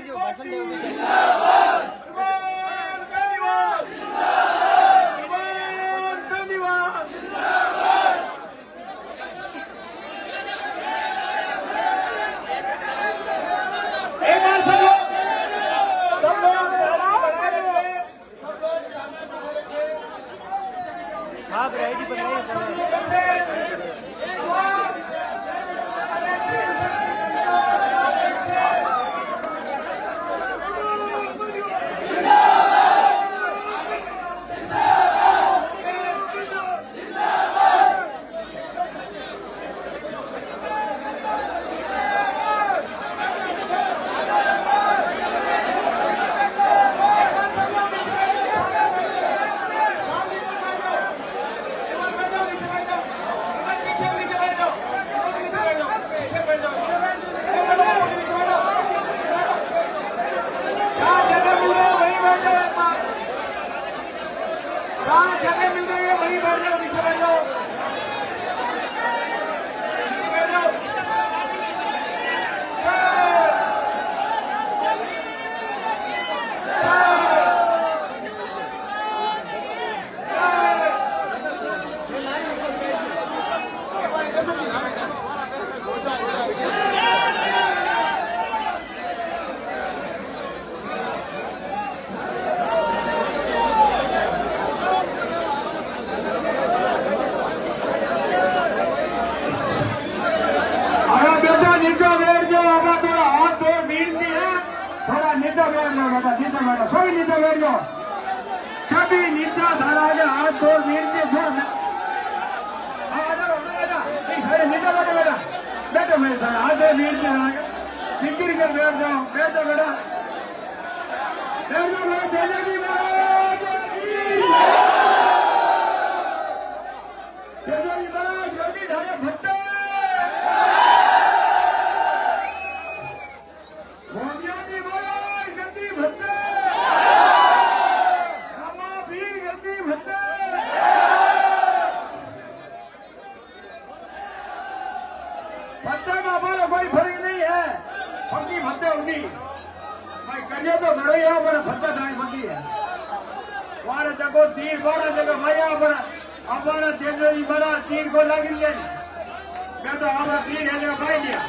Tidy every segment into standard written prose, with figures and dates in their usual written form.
बैठ जाओ भाषण दे आप रेडी बनाइए जगह मिल रही है वहीं बैठ जाओ नीचे बैठ जाओ सभी नीचे बैठ जाओ सभी नीचा धड़ा के हाथ दो मीर के जोर नीचे बैठो बेटा बैठो मेरे हाथ दो मीर के धड़ा के फिक्र कर बैठ जाओ बैठो बेटा बैठ जाओ तेजा जी महाराज गड्डी ढाले भट्टे भत्ते में हमारा कोई फर्क नहीं है फर्की भत्ते होगी भाई करिए तो घड़ो यहाँ पर भत्ता थाई फर्की है वारे जगह तीर बारा जगह भाई हमारा तेजो जी बड़ा तीर को लगी है मैं तो हमारा तीर है जगह भाई लिया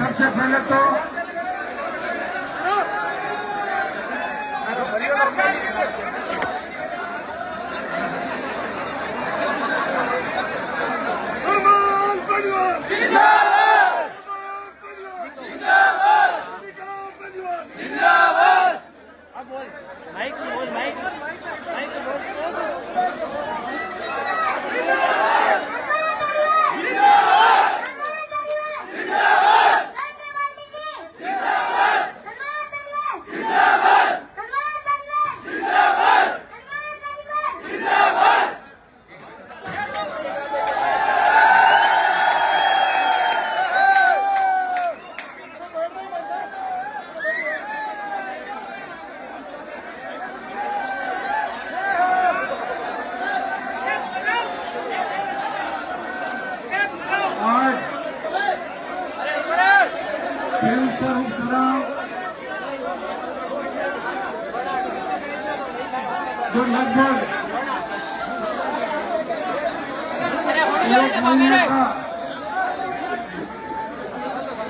सबसे पहले तो खींवसर उपचुनाव जो लगभग 1 महीने का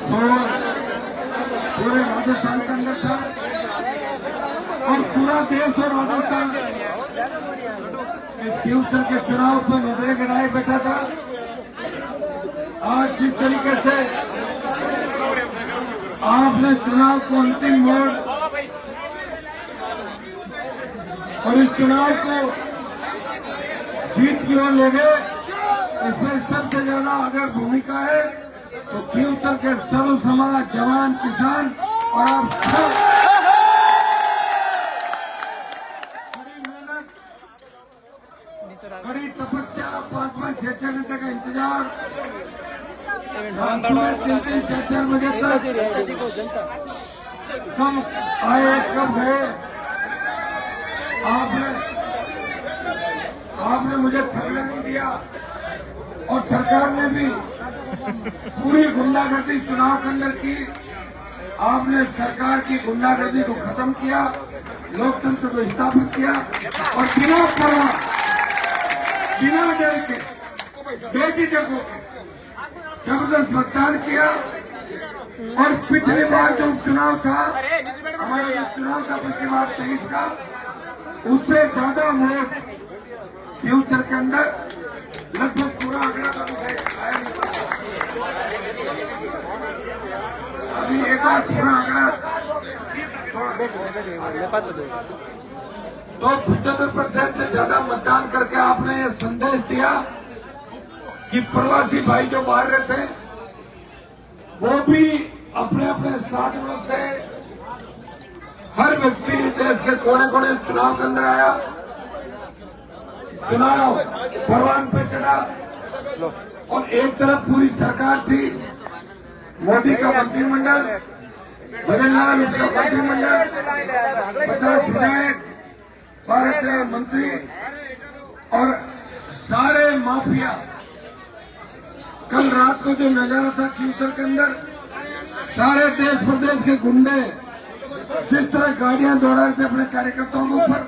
शोर पूरे राजस्थान के अंदर था और पूरा देश और राजस्थान इस खींवसर के चुनाव पर नजरें गिराए बैठा था। आज जिस तरीके से आपने चुनाव को अंतिम वोट और इस चुनाव को जीत की ओर ले गए, इसमें सबसे ज्यादा अगर भूमिका है तो खींवसर के सर्व समाज, जवान, किसान और आप सब बड़ी मेहनत, बड़ी तपस्या, 5-5, 6-6 घंटे का इंतजार, 3-3, 4-4 बजे तक कब आए कब गए, आपने मुझे थकने नहीं दिया और सरकार ने भी पूरी गुंडागर्दी चुनाव के अंदर की। आपने सरकार की गुंडागर्दी को खत्म किया, लोकतंत्र को स्थापित किया और बिना परवाह, बिना डर के, बेझिझक होकर जबरदस्त मतदान किया। और पिछली बार जो उपचुनाव था, हमारा जो चुनाव था पिछली बार 23 का, उससे ज्यादा वोट खींवसर के अंदर लगभग पूरा आंकड़ा का मुझे आया नहीं। अभी एक बार पूरा आंकड़ा तो 75% से ज्यादा मतदान करके आपने ये संदेश दिया कि प्रवासी भाई जो बाहर रहते हैं वो भी अपने अपने साधनों से, हर व्यक्ति देश के कोने कोने चुनाव के अंदर आया, चुनाव परवान पे चढ़ा और एक तरफ पूरी सरकार थी, मोदी का मंत्रिमंडल, भजनलाल उसका मंत्रिमंडल, 50 विधायक, 12-13 मंत्री और सारे माफिया। कल रात को जो नजारा था खींवसर के अंदर, सारे देश प्रदेश के गुंडे जिस तरह गाड़ियां दौड़ा रहे थे अपने कार्यकर्ताओं के ऊपर,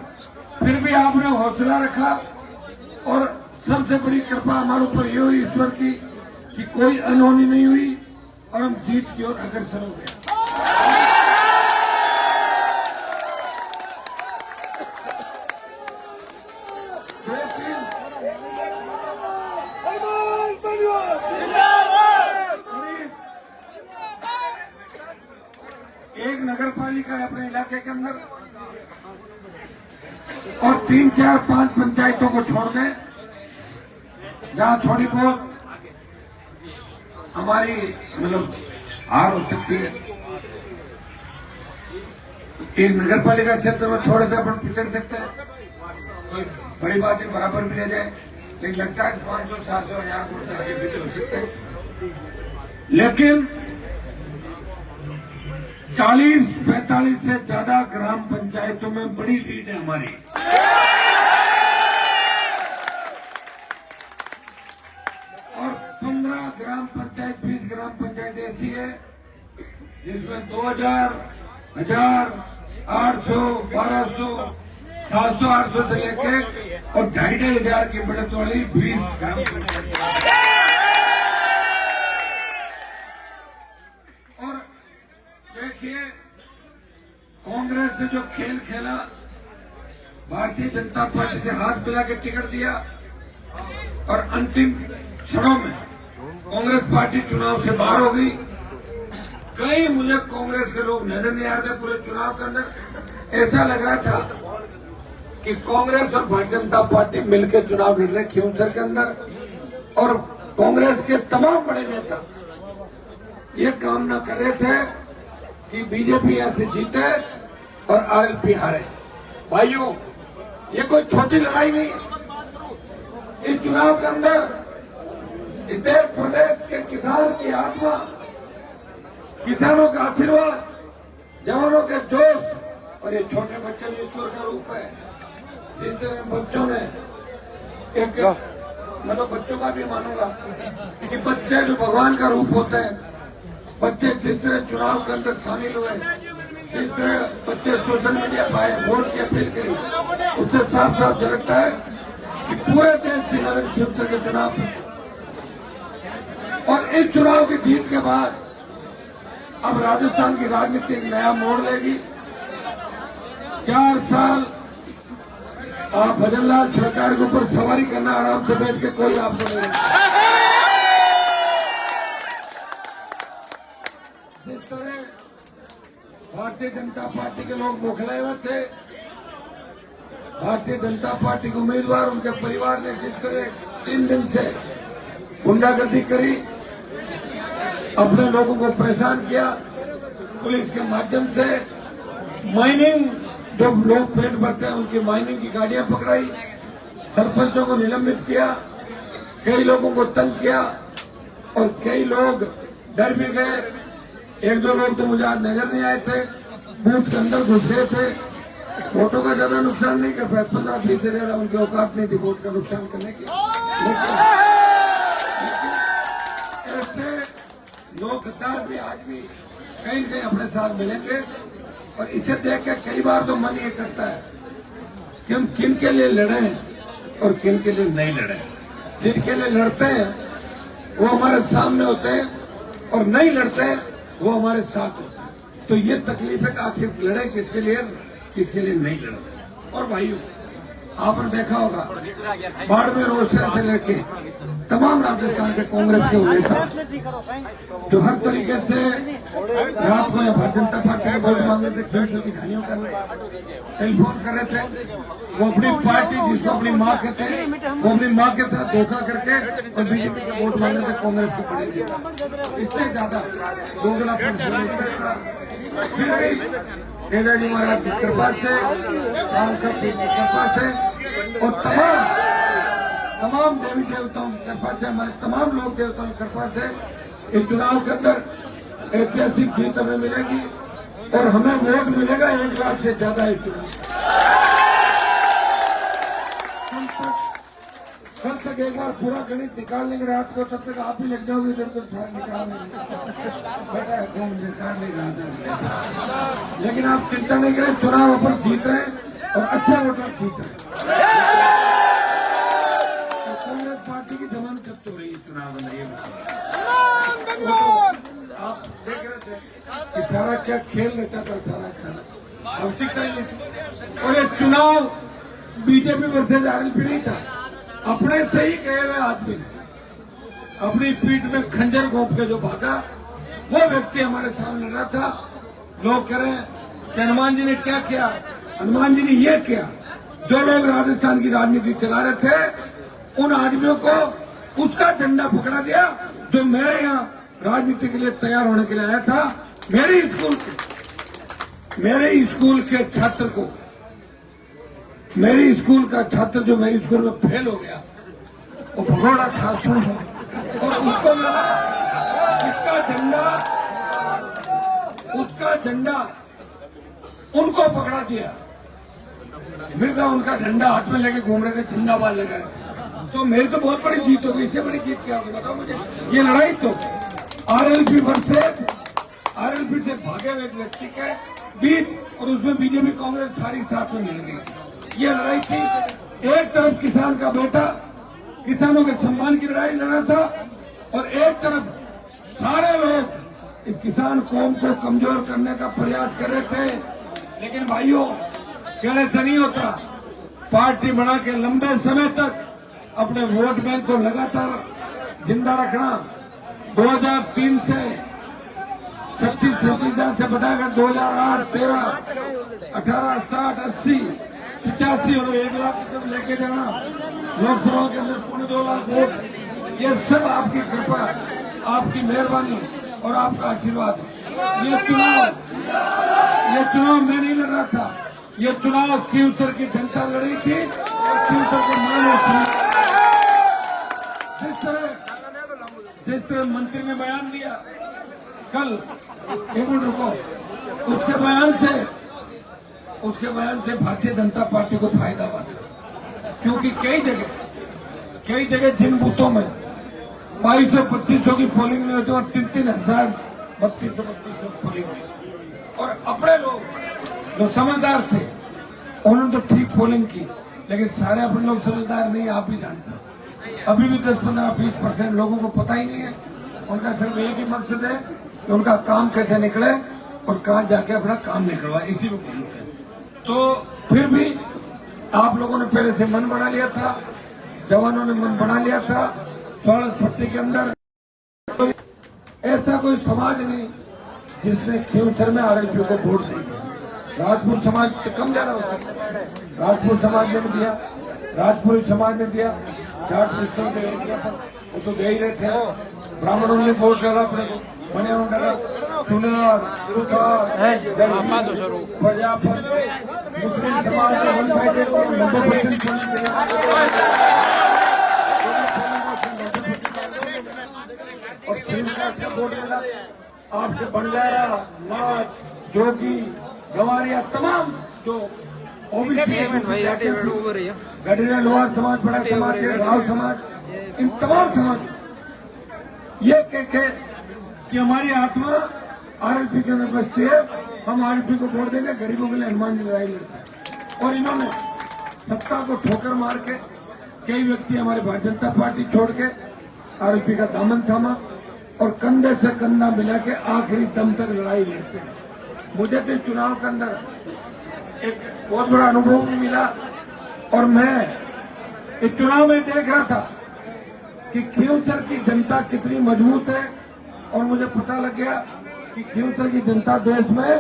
फिर भी आपने हौसला रखा और सबसे बड़ी कृपा हमारे ऊपर ये हुई ईश्वर की कि कोई अनहोनी नहीं हुई और हम जीत की ओर अग्रसर हो गए। एक नगर पालिका है अपने इलाके के अंदर और 3, 4, 5 पंचायतों को छोड़ दें जहां थोड़ी बहुत हमारी मतलब हार हो सकती है। एक नगर पालिका क्षेत्र में थोड़े से अपन पिछड़ सकते हैं, कोई बड़ी बात है, बराबर भी ले जाए, लेकिन लगता है 500, 700, 1000 वोट आगे पीछे हो सकते हैं। लेकिन 40-45 से ज्यादा ग्राम पंचायतों में बड़ी सीट है हमारी। और 15 ग्राम पंचायत, 20 ग्राम पंचायत ऐसी है जिसमें 2000, 1000, 800, 1200, 700, 800 से लेके और 2,500 की बढ़त वाली 20 ग्राम पंचायत। और देखिए कांग्रेस ने जो खेल खेला, भारतीय जनता पार्टी से हाथ मिला के टिकट दिया और अंतिम क्षणों में कांग्रेस पार्टी चुनाव से बाहर हो गई। कहीं मुझे कांग्रेस के लोग नजर नहीं आ रहे पूरे चुनाव के अंदर। ऐसा लग रहा था कि कांग्रेस और भारतीय जनता पार्टी मिलकर चुनाव लड़ रहे खींवसर के अंदर और कांग्रेस के तमाम बड़े नेता ये कामना कर रहे थे कि बीजेपी यहां से जीते और आरएलपी हारे। भाइयों, ये कोई छोटी लड़ाई नहीं है। इस चुनाव के अंदर इस देश प्रदेश के किसान की आत्मा, किसानों का आशीर्वाद, जवानों के जोश और ये छोटे बच्चे भी ईश्वर का रूप है। जिन तरह बच्चों ने एक मतलब बच्चों का भी मानूंगा कि बच्चे जो भगवान का रूप होते हैं, बच्चे जिस तरह चुनाव के अंदर शामिल हुए, जिस तरह बच्चे सोशल मीडिया पर आए, वोट की अपील करी, उससे साफ साफ झलकता है कि पूरे देश की नजर शिवसेना के चुनाव और इस चुनाव की जीत के बाद अब राजस्थान की राजनीति एक नया मोड़ लेगी। 4 साल आप भजनलाल सरकार के ऊपर सवारी करना आराम से बैठ के कोई आपको नहीं रोकेगा। जिस तरह भारतीय जनता पार्टी के लोग बौखलाए हुए थे, भारतीय जनता पार्टी के उम्मीदवार उनके परिवार ने जिस तरह 3 दिन से गुंडागर्दी करी, अपने लोगों को परेशान किया, पुलिस के माध्यम से माइनिंग जो लोग पेट भरते हैं उनकी माइनिंग की गाड़ियां पकड़ाई, सरपंचों को निलंबित किया, कई लोगों को तंग किया और कई लोग डर भी गए। 1-2 लोग तो मुझे आज नजर नहीं आए थे, बूथ के अंदर घुस गए थे। वोटों का ज्यादा नुकसान नहीं कर पाए, 15-20 से ज्यादा उनकी औकात नहीं थी वोट का नुकसान करने की। लेकिन ऐसे लोग गद्दार भी आज भी कहीं न कहीं अपने साथ मिलेंगे और इसे देख के कई बार तो मन ये करता है कि हम किन के लिए लड़े और किन के लिए नहीं लड़े। जिनके लिए लड़ते हैं वो हमारे सामने होते हैं और नहीं लड़ते हैं वो हमारे साथ होते हैं। तो ये तकलीफ है कि आखिर लड़े किसके लिए नहीं लड़ते। और भाइयों, आपने देखा होगा बाड़मेर रोड से लेके तमाम राजस्थान के कांग्रेस के नेता जो हर तरीके से रात को या भारतीय जनता पार्टी के वोट मांग रहे थे, खेल की ढानियों कर रहे, टेलीफोन कर रहे थे, वो अपनी पार्टी जिसको अपनी माँ कहते हैं वो अपनी माँ के साथ धोखा करके और बीजेपी के वोट मांग रहे थे कांग्रेस के पड़ेंगे। इससे ज्यादा दोगलापन फिर भी तेजा जी महाराज की कृपा से, राम साहब की कृपा से और तमाम देवी देवताओं की कृपा से, हमारे तमाम लोक देवताओं की कृपा से इस चुनाव के अंदर ऐतिहासिक जीत हमें मिलेगी और हमें वोट मिलेगा 1 लाख से ज्यादा इस चुनाव। कल तक एक बार पूरा गणित निकाल लेंगे रात को, तब तक आप ही लग जाओगे इधर को निकाल बेटा कौन निकाल नहीं रहा था। लेकिन आप चिंता नहीं करें, चुनाव पर जीत रहे हैं और अच्छे वोटर जीत रहे हैं। कांग्रेस पार्टी की जमान जब्त हो रही है चुनाव में, ये आप देख रहे थे कि सारा क्या खेल रचा था, सारा आवश्यकता ही नहीं थी। और ये चुनाव बीजेपी वर्सेज आरएलपी नहीं था, अपने से ही गए हुए आदमी ने अपनी पीठ में खंजर घोंप के जो भागा वो व्यक्ति हमारे सामने रहा था। लोग कह रहे हैं कि हनुमान जी ने क्या किया, हनुमान जी ने ये किया। जो लोग राजस्थान की राजनीति चला रहे थे उन आदमियों को उसका झंडा पकड़ा दिया जो मेरे यहाँ राजनीति के लिए तैयार होने के लिए आया था। मेरे स्कूल के छात्र को, मेरी स्कूल का छात्र जो मेरी स्कूल में फेल हो गया वो भगोड़ा था और उसका झंडा उनको पकड़ा दिया। मृदा उनका झंडा हाथ में लेके घूम रहे थे, जिंदाबाद लगा रहे थे। तो मेरी तो बहुत बड़ी जीत होगी, इससे बड़ी जीत क्या होगी बताओ मुझे। ये लड़ाई तो आरएलपी से भागे हुए एक व्यक्ति के बीच और उसमें बीजेपी कांग्रेस सारी साथ में मिल गई। ये लड़ाई थी, एक तरफ किसान का बेटा किसानों के सम्मान की लड़ाई लड़ रहा था और एक तरफ सारे लोग इस किसान कौम को कमजोर करने का प्रयास कर रहे थे। लेकिन भाइयों, कहने से नहीं होता, पार्टी बना के लंबे समय तक अपने वोट बैंक को लगातार जिंदा रखना। 2003 से 36-37 से बढ़ाकर 2008, 13, 18, 60, 80, 85 और 1 लाख तक लेके जाना, लोकसभा के अंदर 2.25 लाख वोट, ये सब आपकी कृपा, आपकी मेहरबानी और आपका आशीर्वाद। ये चुनाव मैं नहीं लड़ रहा था, ये चुनाव खींवसर की जनता लड़ी थी और खींवसर के मानव थी। जिस तरह मंत्री ने बयान दिया कल, एक मिनट रुको, उसके बयान से भारतीय जनता पार्टी को फायदा हुआ था। क्योंकि कई जगह जिन बूथों में 2200-2500 की पोलिंग में होती है और 3-3 हजार 3200 पोलिंग हुई। और अपने लोग जो समझदार थे उन्होंने तो ठीक पोलिंग की, लेकिन सारे अपने लोग समझदार नहीं, आप भी जानते हो। अभी भी 10-15-20% लोगों को पता ही नहीं है। उनका सिर्फ एक ही मकसद है कि उनका काम कैसे निकले और कहाँ जाके अपना काम निकलवाए, इसी में घूमते हैं। तो फिर भी आप लोगों ने पहले से मन बना लिया था, जवानों ने मन बना लिया था, स्वागत पट्टी के अंदर ऐसा कोई समाज नहीं जिसने खींवसर में आरएलपी को वोट नहीं दिया। राजपूत समाज तो कम ज्यादा हो सकता है, राजपूत समाज ने दिया, राजपुरी समाज ने दिया, जाट मुस्लिम ने दिया, पर वो तो दे ही रहे थे। ब्राह्मणों ने वोट डाला अपने को, बने डाला, सुनार, प्रजापत, मुस्लिम समाज ने वन साइडेड 90% और फिल्म वोट मिला। आपसे बंजारा, नाच, जोगी, गवारिया, तमाम जो ओबीसी गढ़िया लोहार समाज, बड़ा समाज, राव समाज, इन तमाम समाज ये कह के कि हमारी आत्मा आरएलपी के अंदर बसती है, हम आरएलपी को वोट देंगे, गरीबों के लिए हनुमान जी लड़ाई लड़ते हैं। और इन्होंने सत्ता को ठोकर मार के कई व्यक्ति हमारे भारतीय जनता पार्टी छोड़ के आरएलपी का दामन थामा और कंधे से कंधा मिला के आखिरी दम तक लड़ाई लड़ते हैं। मुझे तो चुनाव के अंदर एक बहुत बड़ा अनुभव मिला और मैं इस चुनाव में देख रहा था कि खींवसर की जनता कितनी मजबूत है और मुझे पता लग गया कि खींवसर की जनता देश में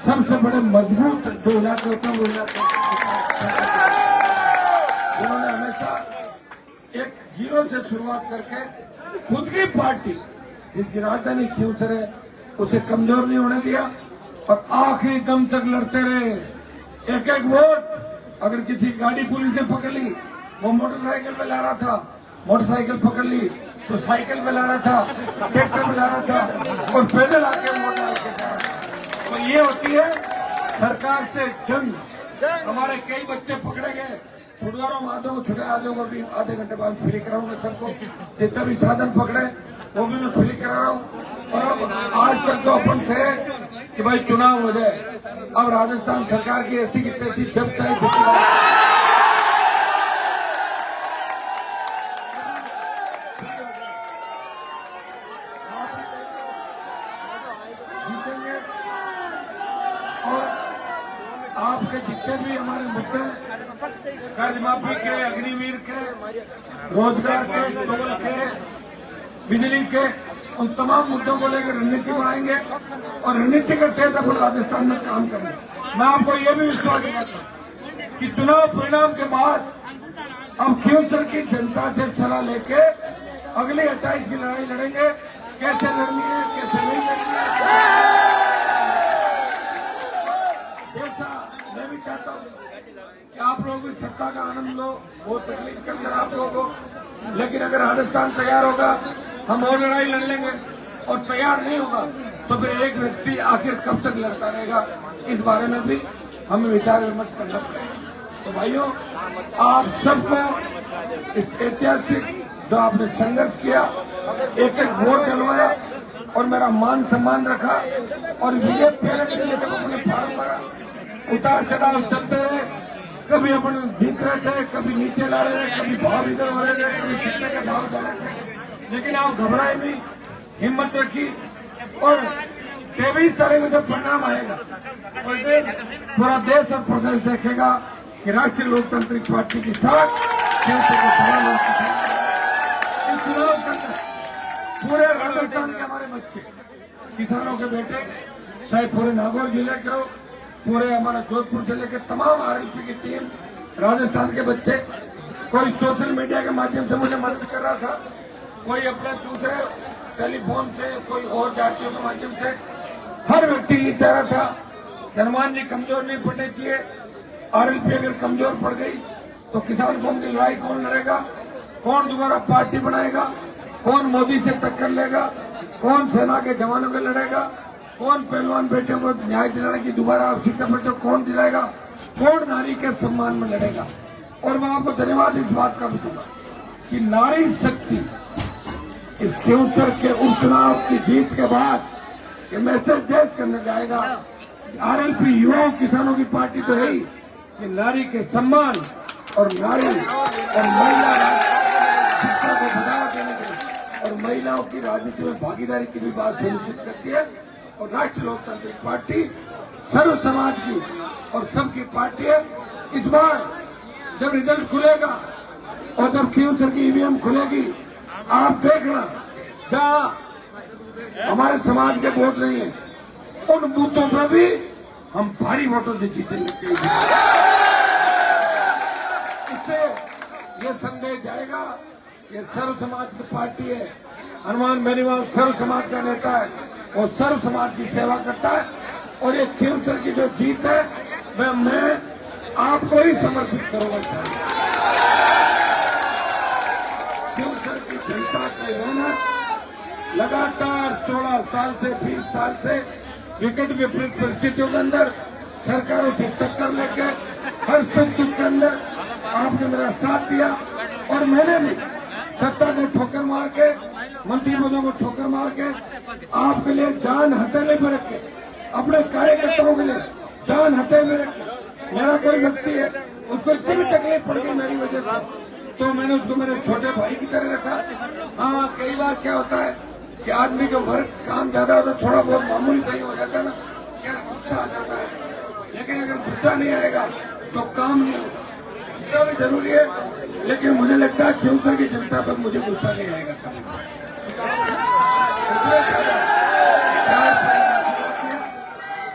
सबसे बड़े मजबूत जो इलाके होते हैं वो इलाके उन्होंने हमेशा एक जीरो से शुरुआत करके खुद की पार्टी जिसकी राजधानी खींवसर है उसे कमजोर नहीं होने दिया और आखिरी दम तक लड़ते रहे। एक एक वोट अगर किसी गाड़ी पुलिस ने पकड़ ली, वो मोटरसाइकिल पे ला रहा था, मोटरसाइकिल पकड़ ली तो साइकिल पे ला रहा था, ट्रैक्टर पे ला रहा था और पैदल आके वोट डाल के जा रहा था। तो ये होती है सरकार से जंग। हमारे कई बच्चे पकड़े गए, छुटकारों माधो छुटे आधो को भी आधे घंटे बाद फ्री कराऊंगा सबको, जितना भी साधन पकड़े वो भी मैं फ्री करा रहा हूँ। और अब आज तक तो अपन थे कि भाई चुनाव हो जाए, अब राजस्थान सरकार की ऐसी की तैसी जब चाहे जीतेंगे। और आपके जितने भी हमारे मुद्दे कर्ज माफी के, अग्निवीर के, रोजगार के, टोल के, बिजली के, उन तमाम मुद्दों को लेकर रणनीति बनाएंगे और रणनीति के तहत अपन राजस्थान में काम करेंगे। मैं आपको यह भी विश्वास दिलाता हूं कि चुनाव परिणाम के बाद अब खींवसर की जनता से सलाह लेके अगले 28 की लड़ाई लड़ेंगे, कैसे लड़नी है, कैसे नहीं लड़नी है। जैसा मैं भी चाहता हूं कि आप लोग इस सत्ता का आनंद लो, बहुत तकलीफ करना है आप लोगों को, लेकिन अगर राजस्थान तैयार होगा हम और लड़ाई लड़ लेंगे और तैयार नहीं होगा तो फिर एक व्यक्ति आखिर कब तक लड़ता रहेगा, इस बारे में भी हमें विचार विमर्श करना पड़ेगा। तो भाइयों, आप सबको इस ऐतिहासिक जो आपने संघर्ष किया, एक एक वोट डलवाया और मेरा मान सम्मान रखा और विजय पहले दिन जब अपने फार्म भरा, उतार चढ़ाव चलते रहे, कभी अपन जीत रहे थे, कभी नीचे ला रहे थे, कभी भाव इधर हो रहे थे, कभी जीतने के भाव जा रहे थे, लेकिन आप घबराए नहीं, हिम्मत रखी और 23 तारीख को जब परिणाम आएगा और पूरा देश और प्रदेश देखेगा कि राष्ट्रीय लोकतांत्रिक पार्टी की साथ चुनाव करना। पूरे राजस्थान के हमारे बच्चे, किसानों के बेटे, चाहे पूरे नागौर जिले के हो, पूरे हमारा जोधपुर जिले के तमाम आरएलपी की टीम, राजस्थान के बच्चे, कोई सोशल मीडिया के माध्यम से मुझे मदद कर रहा था, कोई अपने दूसरे टेलीफोन से, कोई और जातियों के माध्यम से, हर व्यक्ति ये चाह रहा था कि हनुमान जी कमजोर नहीं पड़ने चाहिए। आरएलपी अगर कमजोर पड़ गई तो किसान कौम की लड़ाई कौन लड़ेगा, कौन दोबारा पार्टी बनाएगा, कौन मोदी से टक्कर लेगा, कौन सेना के जवानों के लड़ेगा, कौन पहलवान बेटियों को न्याय दिलाने की दोबारा आवश्यकता पड़े तो कौन दिलाएगा, कौन नारी के सम्मान में लड़ेगा। और मैं आपको धन्यवाद इस बात का भी दूंगा कि नारी शक्ति इस खींवसर के उपचुनाव की जीत के बाद ये मैसेज देश के अंदर जाएगा। आरएलपी युवाओं किसानों की पार्टी तो है ही, कि नारी के सम्मान और नारी और महिला शिक्षा को बढ़ावा देने के लिए और महिलाओं की राजनीति में भागीदारी की भी बात सुनिश्चित करती है। और राष्ट्रीय लोकतांत्रिक पार्टी सर्व समाज की और सबकी पार्टी है। इस बार जब रिजल्ट खुलेगा और जब खींवसर की ईवीएम खुलेगी, आप देखना जहां हमारे समाज के वोट नहीं है, उन बूथों पर भी हम भारी वोटों से जीतेंगे। इससे ये संदेश जाएगा, ये सर्व समाज की पार्टी है। हनुमान बेनीवाल सर्व समाज का नेता है और सर्व समाज की सेवा करता है। और ये खींवसर की जो जीत है वह मैं आपको ही समर्पित करूंगा। खींवसर की जनता की मेहनत लगातार 16 साल से 20 साल से विकट विपरीत परिस्थितियों के अंदर सरकारों से टक्कर लेकर हर सुख दुख के अंदर आपने मेरा साथ दिया। और मैंने भी सत्ता को ठोकर मार के, मंत्री पदों को ठोकर मार के आपके लिए जान हथेली में रख के, अपने कार्यकर्ताओं के लिए जान हथेली में रख के, मेरा कोई व्यक्ति है उसको इतनी भी तकलीफ पड़ गई मेरी वजह से, तो मैंने उसको मेरे छोटे भाई की तरह रखा। हाँ, कई बार क्या होता है कि आदमी का वर्क काम ज्यादा होता है, थोड़ा बहुत मामूली सही हो जाता है ना, क्या गुस्सा आ जाता है। लेकिन अगर गुस्सा नहीं आएगा तो काम नहीं होगा। गुस्सा भी जरूरी है, लेकिन मुझे लगता है खींवसर की जनता पर मुझे गुस्सा नहीं आएगा।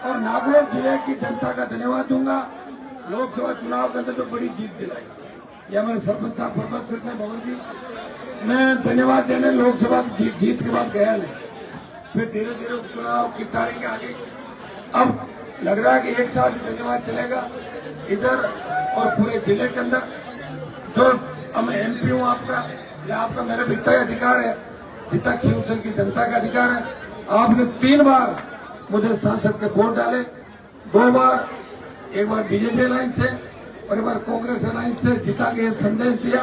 और नागौर जिले की जनता का धन्यवाद दूंगा। लोकसभा चुनाव के अंदर जो बड़ी जीत दिलाई, यह मेरे सरपंच साहब प्रबंध सिंह भवन जी, मैं धन्यवाद देने लोकसभा जीत के बाद गया नहीं। फिर धीरे धीरे उपचुनाव की तारीखें आ गई। अब लग रहा है कि एक साथ धन्यवाद चलेगा इधर और पूरे जिले के अंदर। जो मैं एमपी हूँ आपका, या आपका मेरे पिता का अधिकार है, पिता खींवसर की जनता का अधिकार है। आपने 3 बार मुझे सांसद के वोट डाले, 2 बार, एक बार बीजेपी अलायंस से और एक बार कांग्रेस अलायंस से जिता के संदेश दिया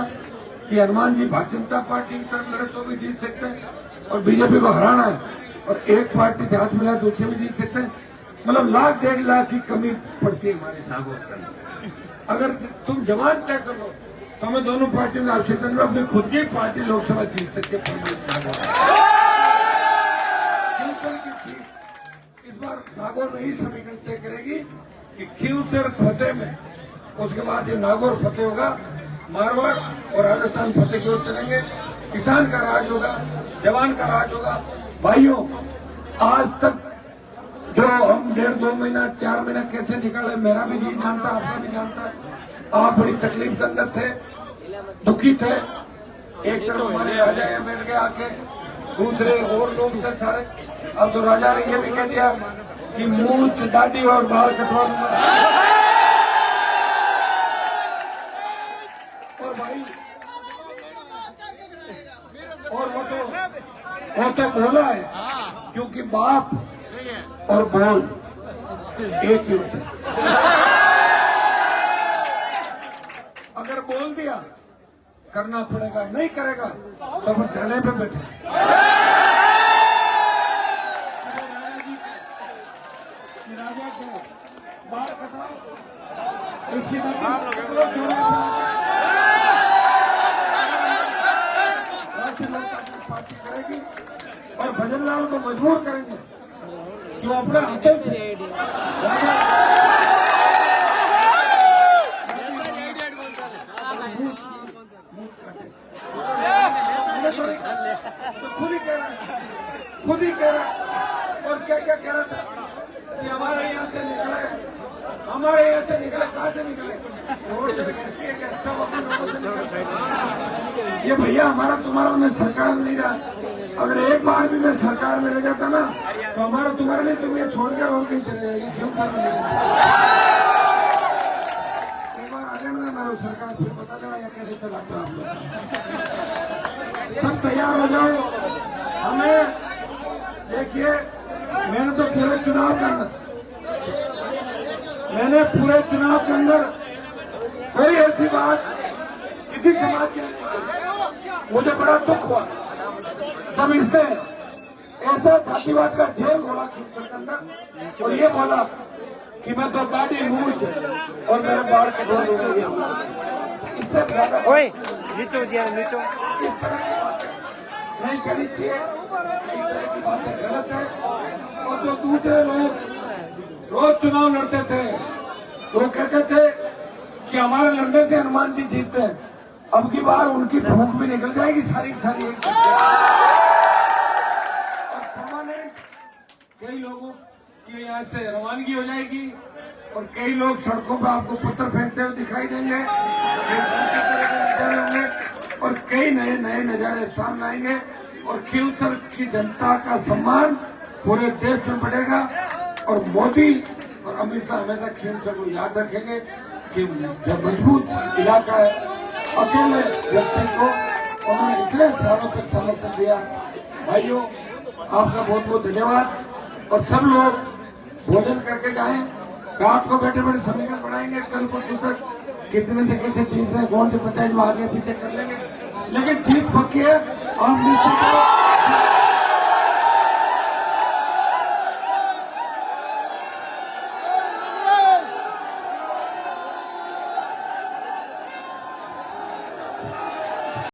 कि हनुमान जी भारतीय जनता पार्टी की तरफ लड़े तो भी जीत सकते हैं और बीजेपी को हराना है, और एक पार्टी से हाथ मिला दूसरे भी जीत सकते हैं। मतलब 1.5 लाख की कमी पड़ती है हमारे नागौर में। अगर तुम जवान तय कर लो तो हमें दोनों पार्टियों की आवश्यकता नहीं, अपनी खुद की पार्टी लोकसभा जीत सकते इस बार नागौर में ही समीकरण तय करेगी कि खींवसर फतेह में, उसके बाद ये नागौर फतेह होगा, मारवाड़ और राजस्थान फतेह की ओर चलेंगे। किसान का राज होगा, जवान का राज होगा। भाइयों, आज तक जो हम 1.5-2 महीना 4 महीना कैसे निकाले, मेरा भी नहीं जानता, आपका भी जानता। आप बड़ी तकलीफ के अंदर थे, दुखी थे। एक तरफ हमारे राजा यहाँ बैठ गए आके, दूसरे और लोग थे सारे। अब तो राजा ने ये भी कह दिया कि मूंछ, दाढ़ी और बाल कटवा दूंगा। और भाई, और वो तो बोला है, क्योंकि बाप और बोल एक ही होता है। अगर बोल दिया करना पड़ेगा, नहीं करेगा तो फिर धरने पे बैठे। राजा को बाल कटाओ, इसकी पार्टी करेगी और भजन लाल को मजबूर करेंगे कि वो अपने हाथों से खुद ही कह रहा है। और क्या क्या कह रहा था कि हमारे यहाँ से निकले, कहाँ से निकले, ये भैया हमारा तुम्हारा मैं सरकार में नहीं रहा। अगर एक बार भी मैं सरकार में रह जाता ना तो हमारा तुम्हारे लिए तुम ये छोड़कर और कहीं चले जाएगी। क्यों एक बार आ जाना मैं सरकार, फिर पता चला या कैसे चलाता आप लोग। सब तैयार हो जाओ। हमें देखिए, मैंने तो पूरे चुनाव के अंदर कोई ऐसी बात किसी समाज के मुझे बड़ा दुख हुआ तब इसने हमेशा जातिवाद का जेल बोला खेमचंद के अंदर, और ये बोला कि मैं तो दाढ़ी मूछ और मेरे बाल कटवा दूंगा। इससे ज्यादा ओए नीचे हो दिया नीचे। इस तरह की बातें नहीं करनी चाहिए, इस तरह की बातें गलत है। और जो दूसरे लोग रोज चुनाव लड़ते थे वो कहते थे कि हमारे लड़ने से हनुमान जी जीतते हैं, अब की बार उनकी भूख भी निकल जाएगी सारी की सारी एक। और परमानेंट कई लोगों की यहाँ से रवानगी हो जाएगी और कई लोग सड़कों पर आपको पत्थर फेंकते हुए दिखाई देंगे, होंगे और कई नए नए नजारे सामने आएंगे और खींवसर की जनता का सम्मान पूरे देश में बढ़ेगा। और मोदी और अमित शाह हमेशा खींवसर को याद रखेंगे कि जब मजबूत इलाका है, अकेले व्यक्ति को उन्होंने इतने सालों तक समर्थन दिया। भाइयों आपका बहुत बहुत धन्यवाद। और सब लोग भोजन करके जाएं, रात को बैठे बैठे समीकरण बनाएंगे, कल परसों तक कितने से कैसे चीज है कौन से पंचायत में आगे पीछे कर लेंगे, लेकिन जीत पक्की है। आप निश्चित